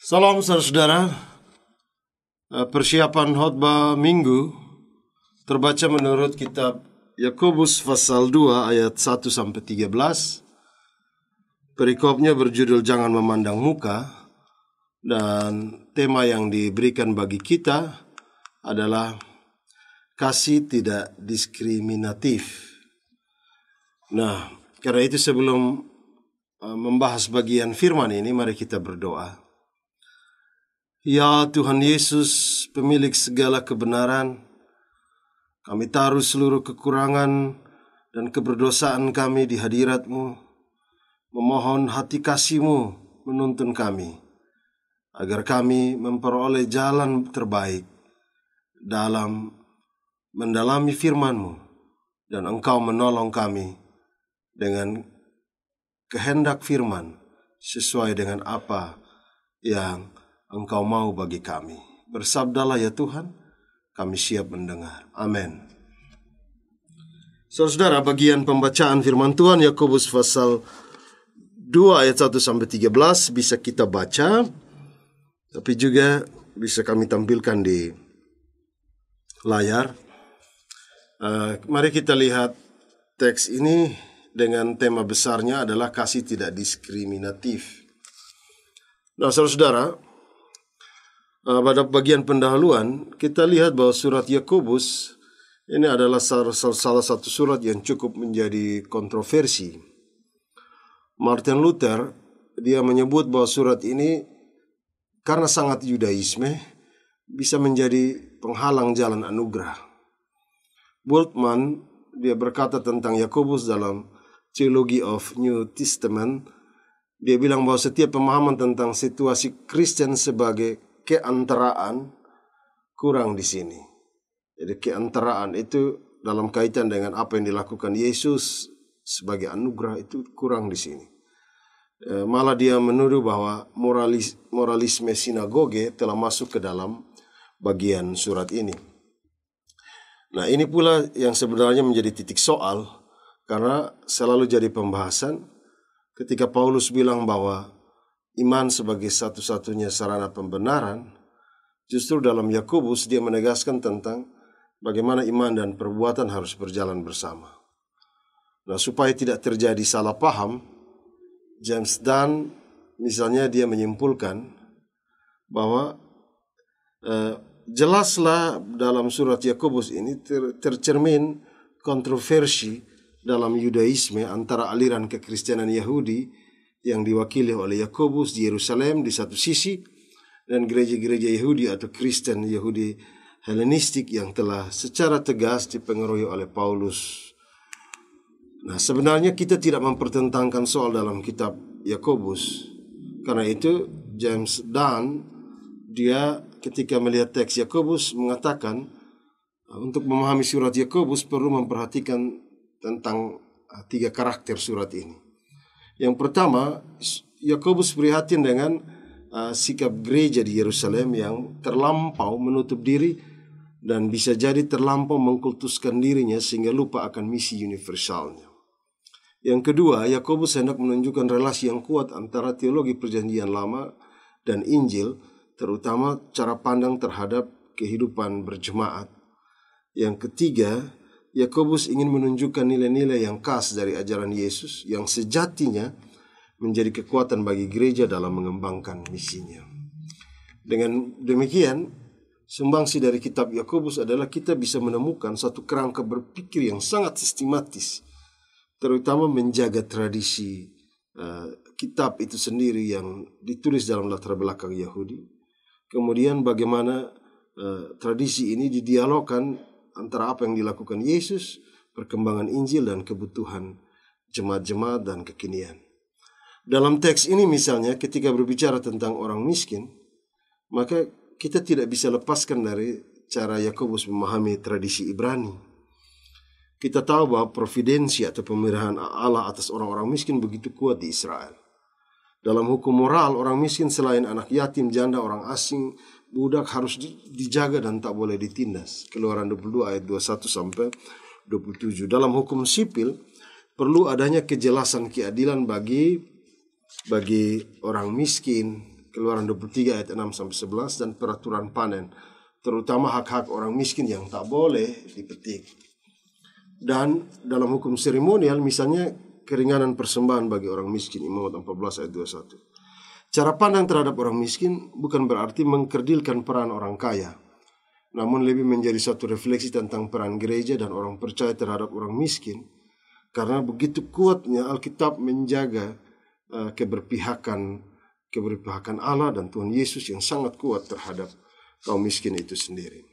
Salam saudara-saudara. Persiapan khotbah minggu terbaca menurut kitab Yakobus pasal 2 ayat 1 sampai 13. Perikopnya berjudul Jangan Memandang Muka, dan tema yang diberikan bagi kita adalah kasih tidak diskriminatif. Nah, karena itu sebelum membahas bagian firman ini, mari kita berdoa. Ya Tuhan Yesus, pemilik segala kebenaran, kami taruh seluruh kekurangan dan keberdosaan kami di hadirat-Mu, memohon hati kasih-Mu menuntun kami, agar kami memperoleh jalan terbaik dalam mendalami firman-Mu, dan Engkau menolong kami dengan kehendak firman sesuai dengan apa yang Engkau mau bagi kami. Bersabdalah ya Tuhan, kami siap mendengar. Amin. Saudara, bagian pembacaan firman Tuhan Yakobus pasal 2 ayat 1 sampai 13 bisa kita baca, tapi juga bisa kami tampilkan di layar. Mari kita lihat teks ini dengan tema besarnya adalah kasih tidak diskriminatif. Nah, saudara-saudara, pada bagian pendahuluan kita lihat bahwa surat Yakobus ini adalah salah satu surat yang cukup menjadi kontroversi. Martin Luther, dia menyebut bahwa surat ini karena sangat Yudaisme bisa menjadi penghalang jalan anugerah. Bultmann, dia berkata tentang Yakobus dalam Theology of New Testament, dia bilang bahwa setiap pemahaman tentang situasi Kristen sebagai keantaraan kurang di sini. Jadi keantaraan itu dalam kaitan dengan apa yang dilakukan Yesus sebagai anugerah itu kurang di sini. Malah dia menuduh bahwa moralisme sinagoge telah masuk ke dalam bagian surat ini. Nah, ini pula yang sebenarnya menjadi titik soal, karena selalu jadi pembahasan ketika Paulus bilang bahwa iman sebagai satu-satunya sarana pembenaran. Justru dalam Yakobus dia menegaskan tentang bagaimana iman dan perbuatan harus berjalan bersama. Nah, supaya tidak terjadi salah paham, James Dunn misalnya dia menyimpulkan bahwa jelaslah dalam surat Yakobus ini tercermin kontroversi dalam Yudaisme antara aliran kekristenan Yahudi yang diwakili oleh Yakobus di Yerusalem di satu sisi, dan gereja-gereja Yahudi atau Kristen Yahudi Helenistik yang telah secara tegas dipengaruhi oleh Paulus. Nah, sebenarnya kita tidak mempertentangkan soal dalam kitab Yakobus. Karena itu James Dunn, dia ketika melihat teks Yakobus mengatakan untuk memahami surat Yakobus perlu memperhatikan tentang tiga karakter surat ini. Yang pertama, Yakobus prihatin dengan sikap gereja di Yerusalem yang terlampau menutup diri dan bisa jadi terlampau mengkultuskan dirinya sehingga lupa akan misi universalnya. Yang kedua, Yakobus hendak menunjukkan relasi yang kuat antara teologi Perjanjian Lama dan Injil, terutama cara pandang terhadap kehidupan berjemaat. Yang ketiga, Yakobus ingin menunjukkan nilai-nilai yang khas dari ajaran Yesus yang sejatinya menjadi kekuatan bagi gereja dalam mengembangkan misinya. Dengan demikian, sumbangsi dari kitab Yakobus adalah kita bisa menemukan satu kerangka berpikir yang sangat sistematis, terutama menjaga tradisi kitab itu sendiri yang ditulis dalam latar belakang Yahudi. Kemudian bagaimana tradisi ini didialogkan antara apa yang dilakukan Yesus, perkembangan Injil, dan kebutuhan jemaat-jemaat dan kekinian. Dalam teks ini misalnya ketika berbicara tentang orang miskin, maka kita tidak bisa lepaskan dari cara Yakobus memahami tradisi Ibrani. Kita tahu bahwa providensi atau pemeliharaan Allah atas orang-orang miskin begitu kuat di Israel. Dalam hukum moral, orang miskin selain anak yatim, janda, orang asing, budak harus dijaga dan tak boleh ditindas. Keluaran 22 ayat 21 sampai 27. Dalam hukum sipil perlu adanya kejelasan keadilan bagi orang miskin, Keluaran 23 ayat 6 sampai 11 dan peraturan panen, terutama hak-hak orang miskin yang tak boleh dipetik. Dan dalam hukum seremonial misalnya keringanan persembahan bagi orang miskin, Imamat 14 ayat 21. Cara pandang terhadap orang miskin bukan berarti mengkerdilkan peran orang kaya, namun lebih menjadi satu refleksi tentang peran gereja dan orang percaya terhadap orang miskin, karena begitu kuatnya Alkitab menjaga keberpihakan Allah dan Tuhan Yesus yang sangat kuat terhadap kaum miskin itu sendiri.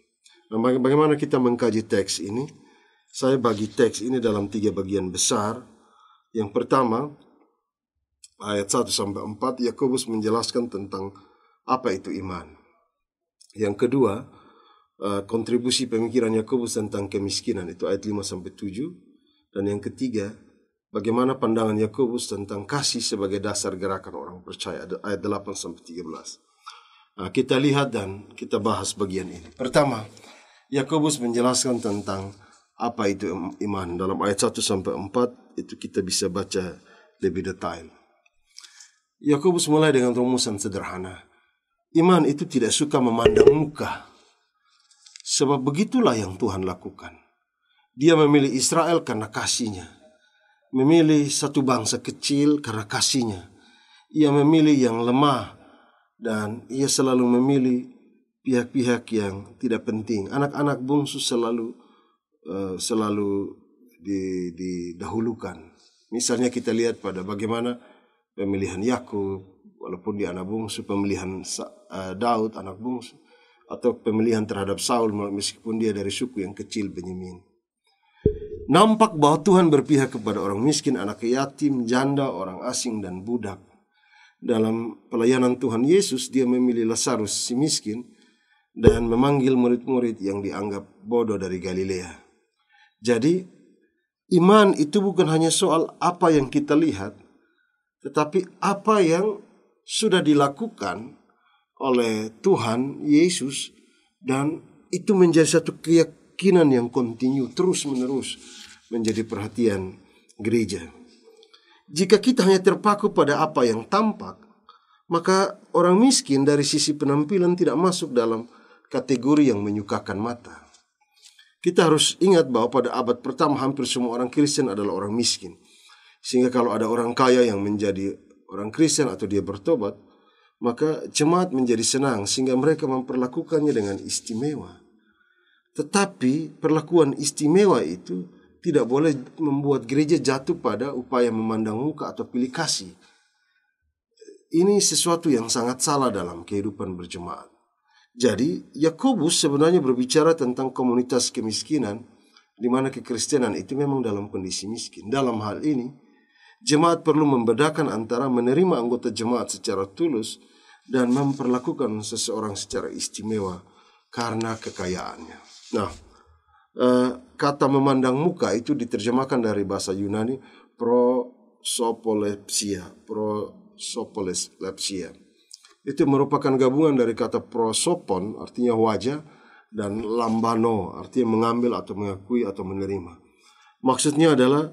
Nah, bagaimana kita mengkaji teks ini? Saya bagi teks ini dalam 3 bagian besar. Yang pertama, ayat 1 sampai 4, Yakobus menjelaskan tentang apa itu iman. Yang kedua, kontribusi pemikiran Yakobus tentang kemiskinan, itu ayat 5 sampai 7. Dan yang ketiga, bagaimana pandangan Yakobus tentang kasih sebagai dasar gerakan orang percaya, ayat 8 sampai 13. Nah, kita lihat dan kita bahas bagian ini. Pertama, Yakobus menjelaskan tentang apa itu iman. Dalam ayat 1 sampai 4 itu kita bisa baca lebih detail. Yakobus mulai dengan rumusan sederhana. Iman itu tidak suka memandang muka, sebab begitulah yang Tuhan lakukan. Dia memilih Israel karena kasih-Nya, memilih satu bangsa kecil karena kasih-Nya. Ia memilih yang lemah dan ia selalu memilih pihak-pihak yang tidak penting. Anak-anak bungsu selalu didahulukan. Misalnya kita lihat pada bagaimana pemilihan Yakub, walaupun dia anak bungsu, pemilihan Daud anak bungsu, atau pemilihan terhadap Saul meskipun dia dari suku yang kecil Benyamin. Nampak bahwa Tuhan berpihak kepada orang miskin, anak yatim, janda, orang asing, dan budak. Dalam pelayanan Tuhan Yesus, dia memilih Lazarus si miskin dan memanggil murid-murid yang dianggap bodoh dari Galilea. Jadi, iman itu bukan hanya soal apa yang kita lihat, tetapi apa yang sudah dilakukan oleh Tuhan Yesus, dan itu menjadi satu keyakinan yang kontinu, terus-menerus menjadi perhatian gereja. Jika kita hanya terpaku pada apa yang tampak, maka orang miskin dari sisi penampilan tidak masuk dalam kategori yang menyukakan mata. Kita harus ingat bahwa pada abad pertama hampir semua orang Kristen adalah orang miskin. Sehingga kalau ada orang kaya yang menjadi orang Kristen atau dia bertobat, maka jemaat menjadi senang sehingga mereka memperlakukannya dengan istimewa. Tetapi perlakuan istimewa itu tidak boleh membuat gereja jatuh pada upaya memandang muka atau pilih kasih. Ini sesuatu yang sangat salah dalam kehidupan berjemaat. Jadi, Yakobus sebenarnya berbicara tentang komunitas kemiskinan, di mana kekristenan itu memang dalam kondisi miskin. Dalam hal ini, jemaat perlu membedakan antara menerima anggota jemaat secara tulus dan memperlakukan seseorang secara istimewa karena kekayaannya. Nah, kata memandang muka itu diterjemahkan dari bahasa Yunani prosopolepsia. Itu merupakan gabungan dari kata prosopon, artinya wajah, dan lambano, artinya mengambil atau mengakui atau menerima. Maksudnya adalah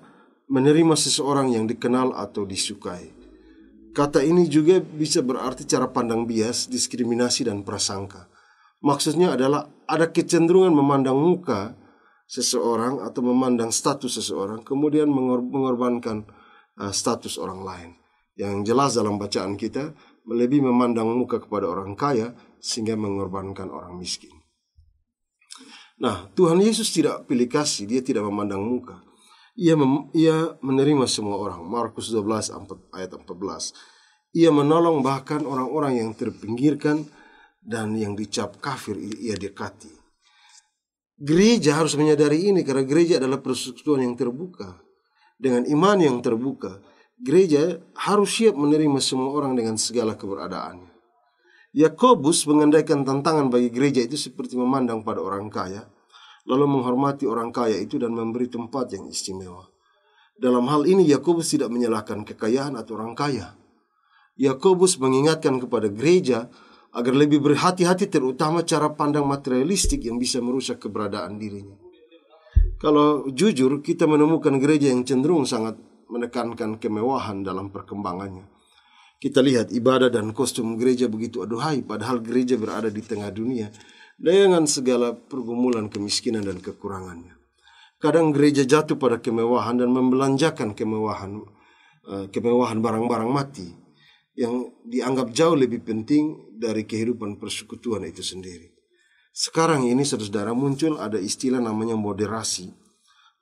menerima seseorang yang dikenal atau disukai. Kata ini juga bisa berarti cara pandang bias, diskriminasi, dan prasangka. Maksudnya adalah ada kecenderungan memandang muka seseorang atau memandang status seseorang, kemudian mengorbankan status orang lain. Yang jelas dalam bacaan kita, lebih memandang muka kepada orang kaya sehingga mengorbankan orang miskin. Nah, Tuhan Yesus tidak pilih kasih, dia tidak memandang muka. Ia menerima semua orang. Markus 12 ayat 14. Ia menolong bahkan orang-orang yang terpinggirkan dan yang dicap kafir ia dekati. Gereja harus menyadari ini karena gereja adalah persekutuan yang terbuka. Dengan iman yang terbuka, gereja harus siap menerima semua orang dengan segala keberadaannya. Yakobus mengandaikan tantangan bagi gereja itu seperti memandang pada orang kaya, lalu menghormati orang kaya itu dan memberi tempat yang istimewa. Dalam hal ini Yakobus tidak menyalahkan kekayaan atau orang kaya. Yakobus mengingatkan kepada gereja agar lebih berhati-hati, terutama cara pandang materialistik yang bisa merusak keberadaan dirinya. Kalau jujur, kita menemukan gereja yang cenderung sangat menekankan kemewahan dalam perkembangannya. Kita lihat ibadah dan kostum gereja begitu aduhai, padahal gereja berada di tengah dunia dengan segala pergumulan, kemiskinan, dan kekurangannya. Kadang gereja jatuh pada kemewahan dan membelanjakan kemewahan barang-barang mati yang dianggap jauh lebih penting dari kehidupan persekutuan itu sendiri. Sekarang ini saudara muncul ada istilah namanya moderasi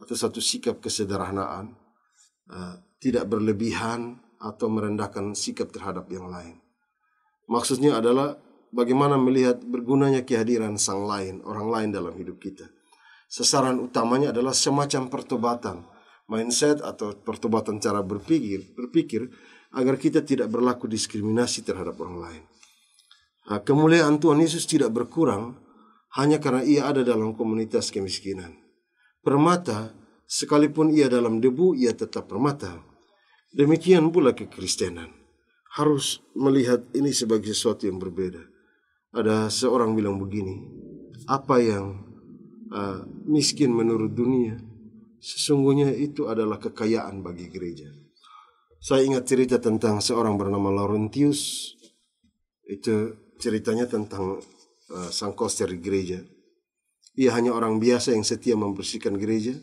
atau satu sikap kesederhanaan, tidak berlebihan atau merendahkan sikap terhadap yang lain. Maksudnya adalah bagaimana melihat bergunanya kehadiran sang lain, orang lain dalam hidup kita. Sasaran utamanya adalah semacam pertobatan, mindset atau pertobatan cara berpikir agar kita tidak berlaku diskriminasi terhadap orang lain. Kemuliaan Tuhan Yesus tidak berkurang hanya karena ia ada dalam komunitas kemiskinan. Permata, sekalipun ia dalam debu, ia tetap permata. Demikian pula kekristenan. Harus melihat ini sebagai sesuatu yang berbeda. Ada seorang bilang begini, apa yang miskin menurut dunia, sesungguhnya itu adalah kekayaan bagi gereja. Saya ingat cerita tentang seorang bernama Laurentius. Itu ceritanya tentang sang koster di gereja. Ia hanya orang biasa yang setia membersihkan gereja,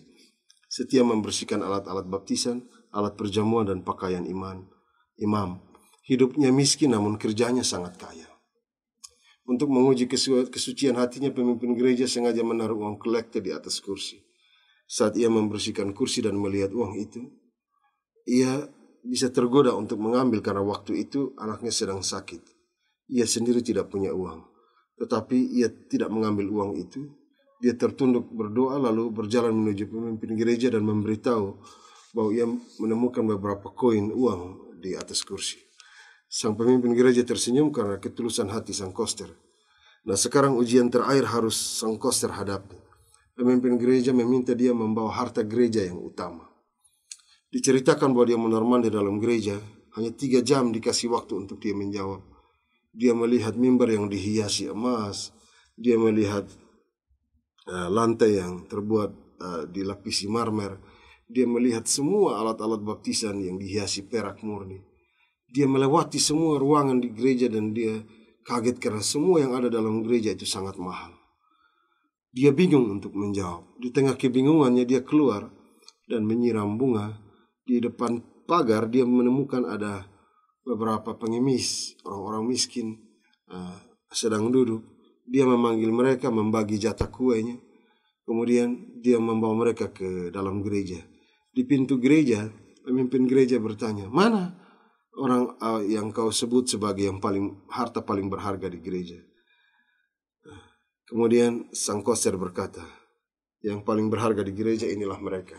setia membersihkan alat-alat baptisan, alat perjamuan, dan pakaian imam. Hidupnya miskin namun kerjanya sangat kaya. Untuk menguji kesucian hatinya, pemimpin gereja sengaja menaruh uang kolektor di atas kursi. Saat ia membersihkan kursi dan melihat uang itu, ia bisa tergoda untuk mengambil karena waktu itu anaknya sedang sakit. Ia sendiri tidak punya uang, tetapi ia tidak mengambil uang itu. Dia tertunduk berdoa lalu berjalan menuju pemimpin gereja dan memberitahu bahwa ia menemukan beberapa koin uang di atas kursi. Sang pemimpin gereja tersenyum karena ketulusan hati sang koster. Nah, sekarang ujian terakhir harus sang koster hadapi. Pemimpin gereja meminta dia membawa harta gereja yang utama. Diceritakan bahwa dia mondar-mandir dalam gereja, hanya 3 jam dikasih waktu untuk dia menjawab. Dia melihat mimbar yang dihiasi emas, dia melihat lantai yang terbuat dilapisi marmer, dia melihat semua alat-alat baptisan yang dihiasi perak murni. Dia melewati semua ruangan di gereja dan dia kaget karena semua yang ada dalam gereja itu sangat mahal. Dia bingung untuk menjawab. Di tengah kebingungannya dia keluar dan menyiram bunga. Di depan pagar dia menemukan ada beberapa pengemis, orang-orang miskin sedang duduk. Dia memanggil mereka, membagi jatah kuenya. Kemudian dia membawa mereka ke dalam gereja. Di pintu gereja, pemimpin gereja bertanya, mana orang yang kau sebut sebagai yang harta paling berharga di gereja? Kemudian sang koster berkata, yang paling berharga di gereja inilah mereka.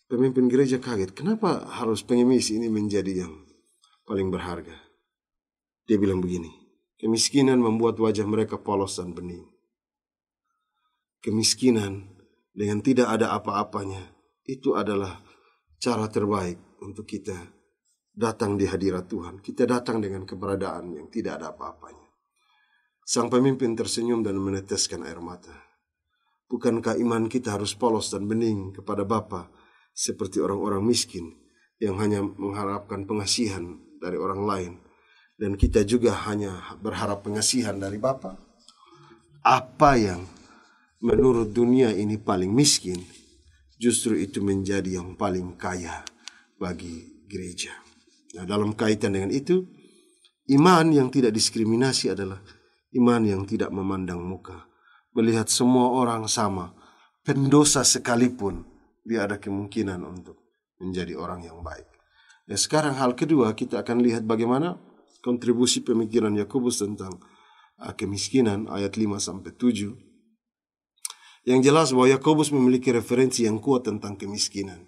Pemimpin gereja kaget, kenapa harus pengemis ini menjadi yang paling berharga? Dia bilang begini, kemiskinan membuat wajah mereka polos dan bening. Kemiskinan dengan tidak ada apa-apanya, itu adalah cara terbaik untuk kita datang di hadirat Tuhan. Kita datang dengan keberadaan yang tidak ada apa-apanya. Sang pemimpin tersenyum dan meneteskan air mata. Bukankah iman kita harus polos dan bening kepada Bapa seperti orang-orang miskin yang hanya mengharapkan pengasihan dari orang lain, dan kita juga hanya berharap pengasihan dari Bapa? Apa yang menurut dunia ini paling miskin, justru itu menjadi yang paling kaya bagi gereja. Nah, dalam kaitan dengan itu, iman yang tidak diskriminasi adalah iman yang tidak memandang muka, melihat semua orang sama, pendosa sekalipun dia ada kemungkinan untuk menjadi orang yang baik. Nah, sekarang hal kedua, kita akan lihat bagaimana kontribusi pemikiran Yakobus tentang kemiskinan ayat 5-7. Yang jelas bahwa Yakobus memiliki referensi yang kuat tentang kemiskinan.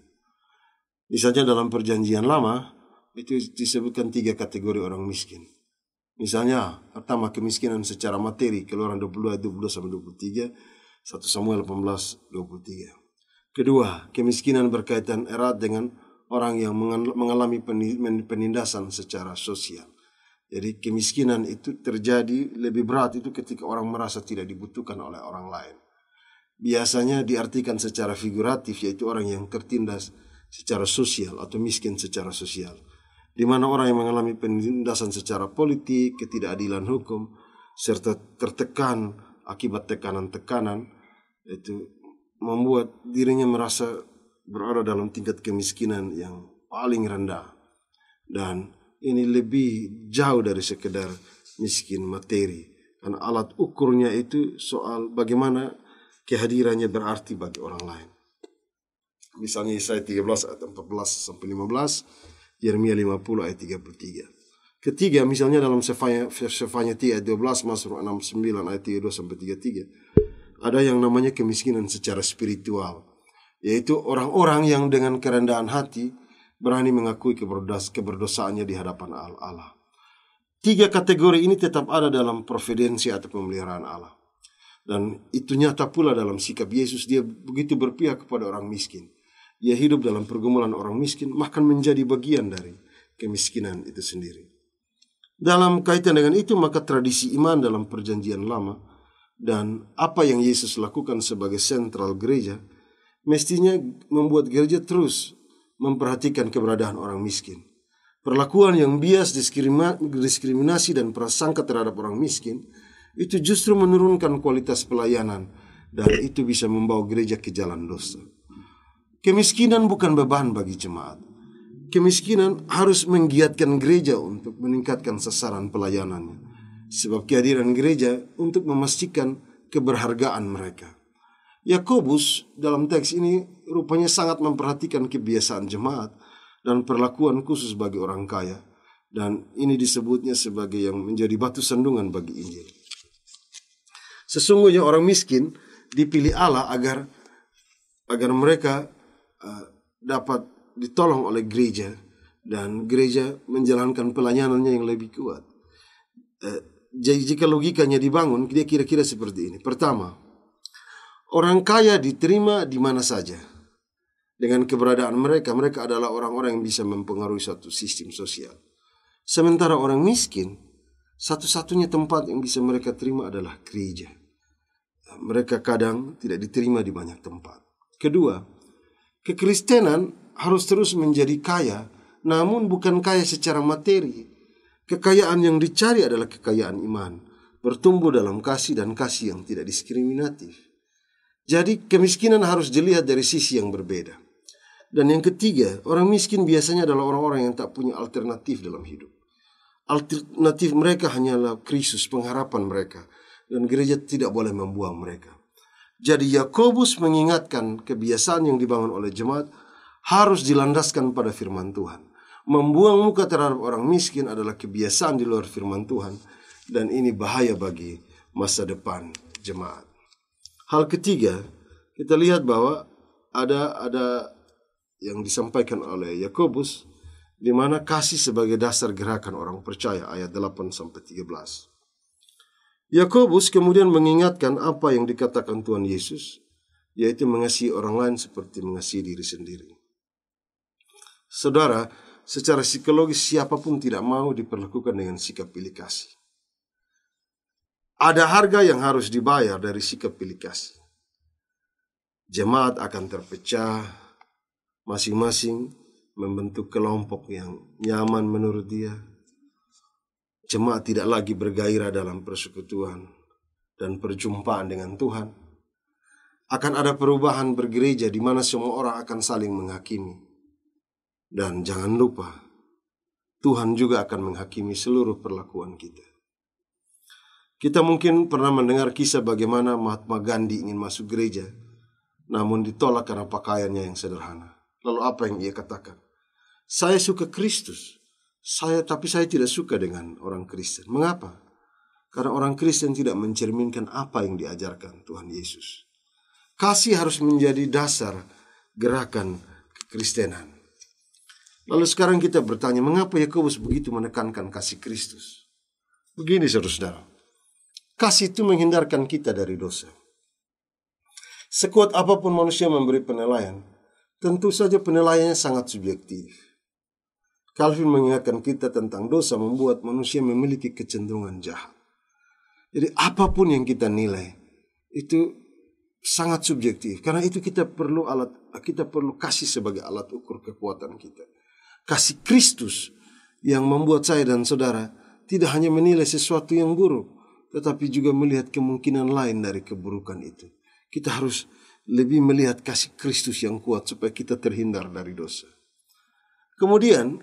Misalnya dalam Perjanjian Lama itu disebutkan 3 kategori orang miskin. Misalnya pertama, kemiskinan secara materi, Keluaran 22 ayat 22-23, 1 Samuel 18-23. Kedua, kemiskinan berkaitan erat dengan orang yang mengalami penindasan secara sosial. Jadi kemiskinan itu terjadi lebih berat itu ketika orang merasa tidak dibutuhkan oleh orang lain. Biasanya diartikan secara figuratif, yaitu orang yang tertindas secara sosial atau miskin secara sosial. di mana orang yang mengalami penindasan secara politik, ketidakadilan hukum, serta tertekan akibat tekanan-tekanan, itu membuat dirinya merasa berada dalam tingkat kemiskinan yang paling rendah. Dan ini lebih jauh dari sekedar miskin materi, karena alat ukurnya itu soal bagaimana kehadirannya berarti bagi orang lain. Misalnya Yesaya 13 ayat 14 sampai 15, Yeremia 50 ayat 33. Ketiga, misalnya dalam Sefanya 3 ayat 12, Mazmur 69 ayat 32 sampai 33, ada yang namanya kemiskinan secara spiritual, yaitu orang-orang yang dengan kerendahan hati berani mengakui keberdosaannya di hadapan Allah. Tiga kategori ini tetap ada dalam providensi atau pemeliharaan Allah. Dan itu nyata pula dalam sikap Yesus. Dia begitu berpihak kepada orang miskin. Dia hidup dalam pergumulan orang miskin, bahkan menjadi bagian dari kemiskinan itu sendiri. Dalam kaitan dengan itu, maka tradisi iman dalam perjanjian lama dan apa yang Yesus lakukan sebagai sentral gereja mestinya membuat gereja terus memperhatikan keberadaan orang miskin. Perlakuan yang bias, diskriminasi dan prasangka terhadap orang miskin itu justru menurunkan kualitas pelayanan, dan itu bisa membawa gereja ke jalan dosa. Kemiskinan bukan beban bagi jemaat. Kemiskinan harus menggiatkan gereja untuk meningkatkan sasaran pelayanannya, sebab kehadiran gereja untuk memastikan keberhargaan mereka. Yakobus dalam teks ini rupanya sangat memperhatikan kebiasaan jemaat dan perlakuan khusus bagi orang kaya, dan ini disebutnya sebagai yang menjadi batu sandungan bagi Injil. Sesungguhnya orang miskin dipilih Allah agar mereka dapat ditolong oleh gereja, dan gereja menjalankan pelayanannya yang lebih kuat. Jika logikanya dibangun, dia kira-kira seperti ini. Pertama, orang kaya diterima di mana saja. Dengan keberadaan mereka adalah orang-orang yang bisa mempengaruhi suatu sistem sosial. Sementara orang miskin, satu-satunya tempat yang bisa mereka terima adalah gereja. Mereka kadang tidak diterima di banyak tempat. Kedua, kekristenan harus terus menjadi kaya, namun bukan kaya secara materi. Kekayaan yang dicari adalah kekayaan iman, bertumbuh dalam kasih dan kasih yang tidak diskriminatif. Jadi kemiskinan harus dilihat dari sisi yang berbeda. Dan yang ketiga, orang miskin biasanya adalah orang-orang yang tak punya alternatif dalam hidup. Alternatif mereka hanyalah Kristus, pengharapan mereka, dan gereja tidak boleh membuang mereka. Jadi Yakobus mengingatkan kebiasaan yang dibangun oleh jemaat harus dilandaskan pada firman Tuhan. Membuang muka terhadap orang miskin adalah kebiasaan di luar firman Tuhan, dan ini bahaya bagi masa depan jemaat. Hal ketiga, kita lihat bahwa ada yang disampaikan oleh Yakobus, di mana kasih sebagai dasar gerakan orang percaya, ayat 8 sampai 13. Yakobus kemudian mengingatkan apa yang dikatakan Tuhan Yesus, yaitu mengasihi orang lain seperti mengasihi diri sendiri. Saudara, secara psikologis siapapun tidak mau diperlakukan dengan sikap pilih kasih. Ada harga yang harus dibayar dari sikap pilih kasih. Jemaat akan terpecah, masing-masing membentuk kelompok yang nyaman menurut dia. Jemaat tidak lagi bergairah dalam persekutuan dan perjumpaan dengan Tuhan. Akan ada perubahan bergereja di mana semua orang akan saling menghakimi. Dan jangan lupa, Tuhan juga akan menghakimi seluruh perlakuan kita. Kita mungkin pernah mendengar kisah bagaimana Mahatma Gandhi ingin masuk gereja, namun ditolak karena pakaiannya yang sederhana. Lalu apa yang ia katakan? Saya suka Kristus, tapi saya tidak suka dengan orang Kristen. Mengapa? Karena orang Kristen tidak mencerminkan apa yang diajarkan Tuhan Yesus. Kasih harus menjadi dasar gerakan kekristenan. Lalu sekarang kita bertanya, mengapa Yakobus begitu menekankan kasih Kristus? Begini saudara, kasih itu menghindarkan kita dari dosa. Sekuat apapun manusia memberi penilaian, tentu saja penilaiannya sangat subjektif. Calvin mengingatkan kita tentang dosa membuat manusia memiliki kecenderungan jahat. Jadi apapun yang kita nilai itu sangat subjektif. Karena itu kita perlu kasih sebagai alat ukur kekuatan kita. Kasih Kristus yang membuat saya dan saudara tidak hanya menilai sesuatu yang buruk, tetapi juga melihat kemungkinan lain dari keburukan itu. Kita harus lebih melihat kasih Kristus yang kuat supaya kita terhindar dari dosa. Kemudian,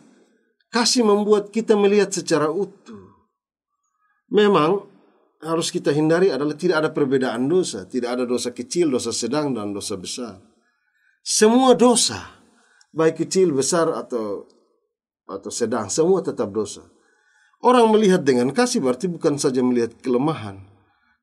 kasih membuat kita melihat secara utuh. Memang harus kita hindari adalah tidak ada perbedaan dosa. Tidak ada dosa kecil, dosa sedang, dan dosa besar. Semua dosa, baik kecil, besar, atau sedang, semua tetap dosa. Orang melihat dengan kasih berarti bukan saja melihat kelemahan,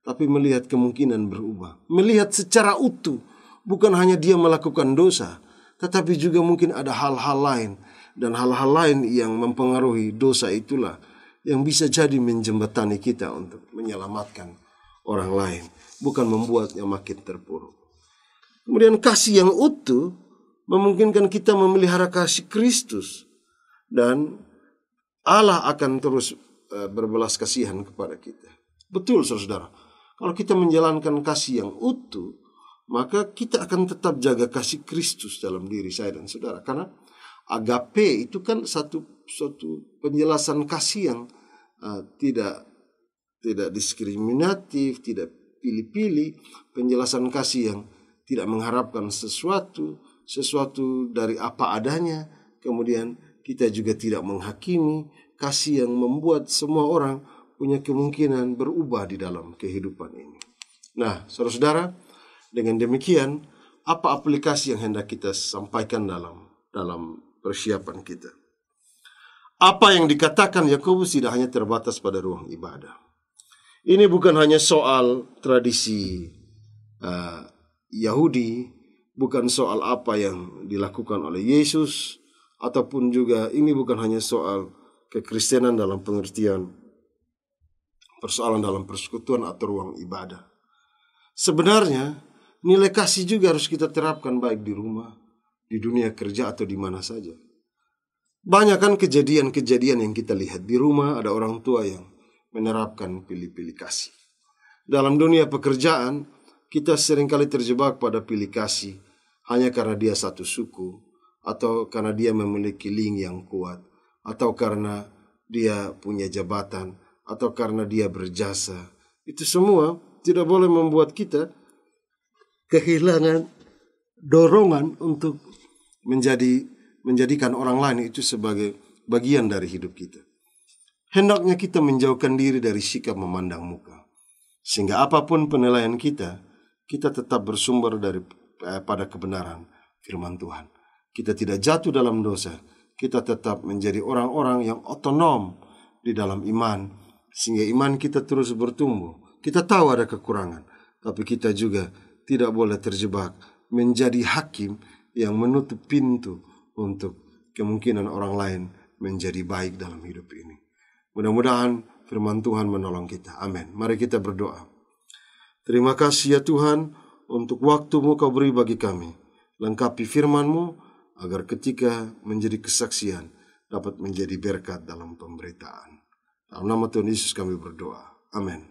tapi melihat kemungkinan berubah. Melihat secara utuh, bukan hanya dia melakukan dosa, tetapi juga mungkin ada hal-hal lain. Dan hal-hal lain yang mempengaruhi dosa itulah yang bisa jadi menjembatani kita untuk menyelamatkan orang lain, bukan membuatnya makin terpuruk. Kemudian kasih yang utuh memungkinkan kita memelihara kasih Kristus, dan Allah akan terus berbelas kasihan kepada kita. Betul, saudara. Kalau kita menjalankan kasih yang utuh, maka kita akan tetap jaga kasih Kristus dalam diri saya dan saudara. Karena agape itu kan suatu penjelasan kasih yang tidak diskriminatif, tidak pilih-pilih, penjelasan kasih yang tidak mengharapkan sesuatu dari apa adanya. Kemudian kita juga tidak menghakimi, kasih yang membuat semua orang punya kemungkinan berubah di dalam kehidupan ini. Nah, saudara-saudara, dengan demikian, apa aplikasi yang hendak kita sampaikan dalam persiapan kita? Apa yang dikatakan Yakobus tidak hanya terbatas pada ruang ibadah. Ini bukan hanya soal tradisi Yahudi, bukan soal apa yang dilakukan oleh Yesus, ataupun juga ini bukan hanya soal kekristenan dalam pengertian persoalan dalam persekutuan atau ruang ibadah. Sebenarnya nilai kasih juga harus kita terapkan baik di rumah, di dunia kerja, atau di mana saja. Banyak kan kejadian-kejadian yang kita lihat di rumah, ada orang tua yang menerapkan pilih-pilih kasih. Dalam dunia pekerjaan, kita seringkali terjebak pada pilih kasih hanya karena dia satu suku, atau karena dia memiliki link yang kuat, atau karena dia punya jabatan, atau karena dia berjasa. Itu semua tidak boleh membuat kita kehilangan dorongan untuk menjadikan orang lain itu sebagai bagian dari hidup kita. Hendaknya kita menjauhkan diri dari sikap memandang muka, sehingga apapun penilaian kita tetap bersumber pada kebenaran firman Tuhan. Kita tidak jatuh dalam dosa, kita tetap menjadi orang-orang yang otonom di dalam iman, sehingga iman kita terus bertumbuh. Kita tahu ada kekurangan, tapi kita juga tidak boleh terjebak menjadi hakim yang menutup pintu untuk kemungkinan orang lain menjadi baik dalam hidup ini. Mudah-mudahan firman Tuhan menolong kita. Amin. Mari kita berdoa. Terima kasih ya Tuhan untuk waktu-Mu Kau beri bagi kami. Lengkapi firman-Mu agar ketika menjadi kesaksian dapat menjadi berkat dalam pemberitaan. Dalam nama Tuhan Yesus kami berdoa. Amin.